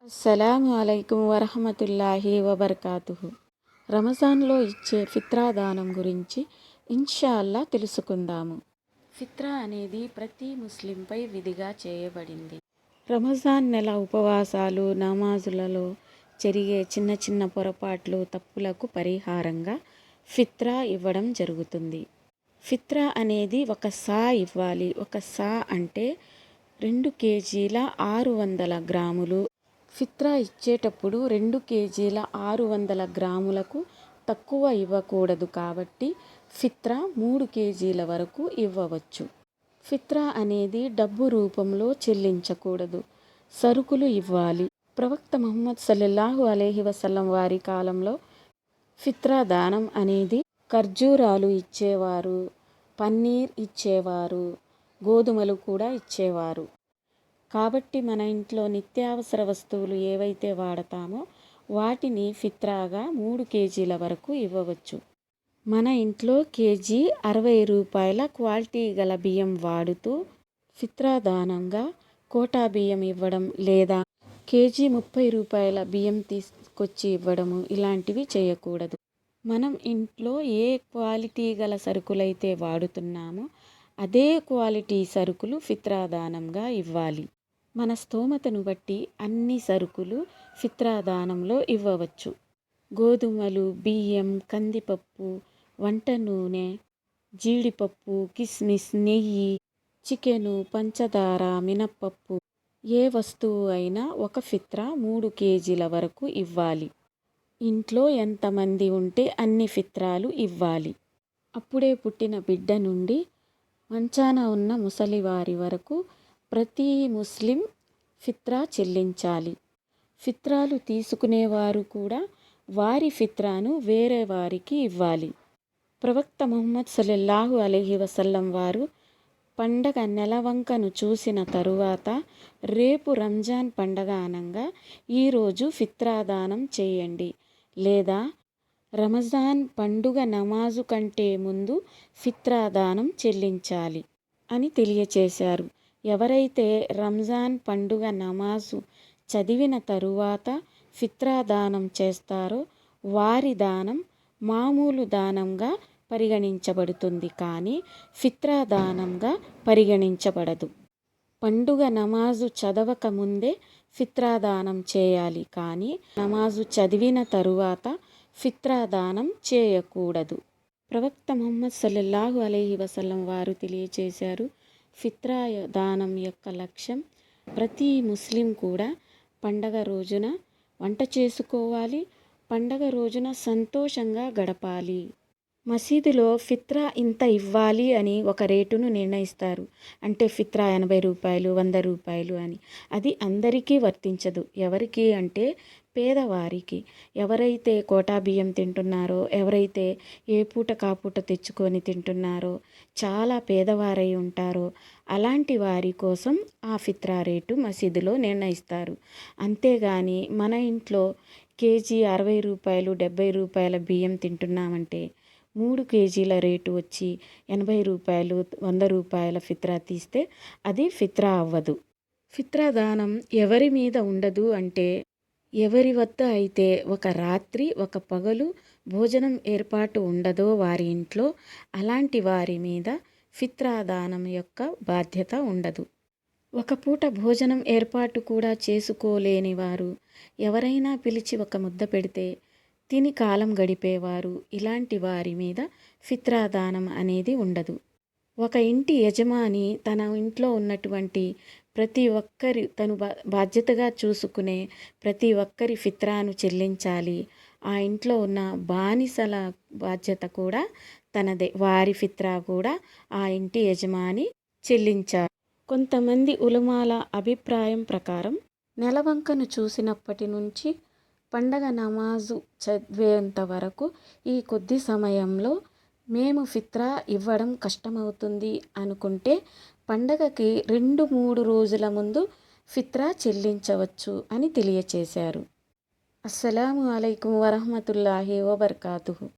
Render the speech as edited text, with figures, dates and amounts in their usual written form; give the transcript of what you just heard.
అస్సలాము అలైకుం వరహమతుల్లాహి వబర్కాతుహు. రమజాన్లో ఇచ్చే ఫిత్రా దానం గురించి ఇన్షాల్లా తెలుసుకుందాము. ఫిత్రా అనేది ప్రతి ముస్లింపై విధిగా చేయబడింది. రమజాన్ నెల ఉపవాసాలు, నమాజులలో జరిగే చిన్న చిన్న పొరపాట్లు, తప్పులకు పరిహారంగా ఫిత్రా ఇవ్వడం జరుగుతుంది. ఫిత్రా అనేది ఒక సా ఇవ్వాలి. ఒక సా అంటే 2 కేజీల 600 గ్రాములు. ఫిత్రా ఇచ్చేటప్పుడు 2 కేజీల 600 గ్రాములకు తక్కువ ఇవ్వకూడదు. కాబట్టి ఫిత్రా 3 కేజీల వరకు ఇవ్వవచ్చు. ఫిత్రా అనేది డబ్బు రూపంలో చెల్లించకూడదు, సరుకులు ఇవ్వాలి. ప్రవక్త ముహమ్మద్ సల్లల్లాహు అలైహి వసల్లం వారి కాలంలో ఫిత్రా దానం అనేది ఖర్జూరాలు ఇచ్చేవారు, పన్నీర్ ఇచ్చేవారు, గోధుమలు కూడా ఇచ్చేవారు. కాబట్టి మన ఇంట్లో నిత్యావసర వస్తువులు ఏవైతే వాడతామో వాటిని ఫిత్రాగా 3 కేజీల వరకు ఇవ్వవచ్చు. మన ఇంట్లో కేజీ 60 రూపాయల క్వాలిటీ గల బియ్యం వాడుతూ ఫిత్రా దానంగా కోటా బియ్యం ఇవ్వడం, లేదా కేజీ 30 రూపాయల బియ్యం తీసుకొచ్చి ఇవ్వడము ఇలాంటివి చేయకూడదు. మనం ఇంట్లో ఏ క్వాలిటీ గల సరుకులైతే వాడుతున్నామో అదే క్వాలిటీ సరుకులు ఫిత్రా దానంగా ఇవ్వాలి. మన స్తోమతను బట్టి అన్ని సరుకులు ఫిత్రా దానంలో ఇవ్వవచ్చు. గోధుమలు, బియ్యం, కందిపప్పు, వంట నూనె, జీడిపప్పు, కిస్మిస్, నెయ్యి, చికెను, పంచదార, మినప్పప్పు, ఏ వస్తువు అయినా ఒక ఫిత్రా 3 కేజీల వరకు ఇవ్వాలి. ఇంట్లో ఎంతమంది ఉంటే అన్ని ఫిత్రాలు ఇవ్వాలి. అప్పుడే పుట్టిన బిడ్డ నుండి మంచాన ఉన్న ముసలివారి వరకు ప్రతి ముస్లిం ఫిత్రా చెల్లించాలి. ఫిత్రాలు తీసుకునేవారు కూడా వారి ఫిత్రాను వేరే వారికి ఇవ్వాలి. ప్రవక్త ముహమ్మద్ సల్లల్లాహు అలైహి వసల్లం వారు పండగ నెలవంకను చూసిన తరువాత రేపు రంజాన్ పండగ అనంగా ఈరోజు ఫిత్రా దానం చేయండి, లేదా రమజాన్ పండుగ నమాజు కంటే ముందు ఫిత్రా దానం చెల్లించాలి అని తెలియచేశారు. ఎవరైతే రంజాన్ పండుగ నమాజు చదివిన తరువాత ఫిత్రా దానం చేస్తారో వారి దానం మామూలు దానంగా పరిగణించబడుతుంది, కానీ ఫిత్రా దానంగా పరిగణించబడదు. పండుగ నమాజు చదవక ముందే ఫిత్రా దానం చేయాలి, కానీ నమాజు చదివిన తరువాత ఫిత్రా దానం చేయకూడదు. ప్రవక్త ముహమ్మద్ సల్లల్లాహు అలైహి వసల్లం వారు తెలియచేశారు, ఫిత్రా దానం యొక్క లక్ష్యం ప్రతి ముస్లిం కూడా పండగ రోజున వంట చేసుకోవాలి, పండగ రోజున సంతోషంగా గడపాలి. మసీదులో ఫిత్రా ఇంత ఇవ్వాలి అని ఒక రేటును నిర్ణయిస్తారు. అంటే ఫిత్రా 80 రూపాయలు, 100 రూపాయలు అని. అది అందరికీ వర్తించదు. ఎవరికి అంటే పేదవారికి. ఎవరైతే కోటా బియ్యం తింటున్నారో, ఎవరైతే ఏ పూట కాపూట తెచ్చుకొని తింటున్నారో, చాలా పేదవారై ఉంటారో అలాంటి వారి కోసం ఆ ఫిత్రా రేటు మసీదులో నిర్ణయిస్తారు. అంతేగాని మన ఇంట్లో కేజీ 60 రూపాయలు, 70 రూపాయల బియ్యం తింటున్నామంటే 3 కేజీల రేటు వచ్చి 80 రూపాయలు, 100 రూపాయల ఫిత్రా తీస్తే అది ఫిత్రా అవ్వదు. ఫిత్రా దానం ఎవరి మీద ఉండదు అంటే ఎవరి వద్ద అయితే ఒక రాత్రి ఒక పగలు భోజనం ఏర్పాటు ఉండదో వారి ఇంట్లో అలాంటి వారి మీద ఫిత్రా దానం యొక్క బాధ్యత ఉండదు. ఒక పూట భోజనం ఏర్పాటు కూడా చేసుకోలేని వారు ఎవరైనా పిలిచి ఒక ముద్ద పెడితే తిని కాలం గడిపేవారు ఇలాంటి వారి మీద ఫిత్రా దానం అనేది ఉండదు. ఒక ఇంటి యజమాని తన ఇంట్లో ఉన్నటువంటి ప్రతి ఒక్కరి తను బాధ్యతగా చూసుకునే ప్రతి ఒక్కరి ఫిత్రాను చెల్లించాలి. ఆ ఇంట్లో ఉన్న బానిసల బాధ్యత కూడా తనదే. వారి ఫిత్రా కూడా ఆ ఇంటి యజమాని చెల్లించాలి. కొంతమంది ఉలమాల అభిప్రాయం ప్రకారం నెలవంకను చూసినప్పటి నుంచి పండగ నమాజు చదివేంత వరకు ఈ కొద్ది సమయంలో మేము ఫిత్రా ఇవ్వడం కష్టమవుతుంది అనుకుంటే పండగకి 2-3 రోజుల ముందు ఫిత్రా చెల్లించవచ్చు అని తెలియచేశారు. అస్సలాము అలైకుం వరహమతుల్లాహి వబర్కాతుహు.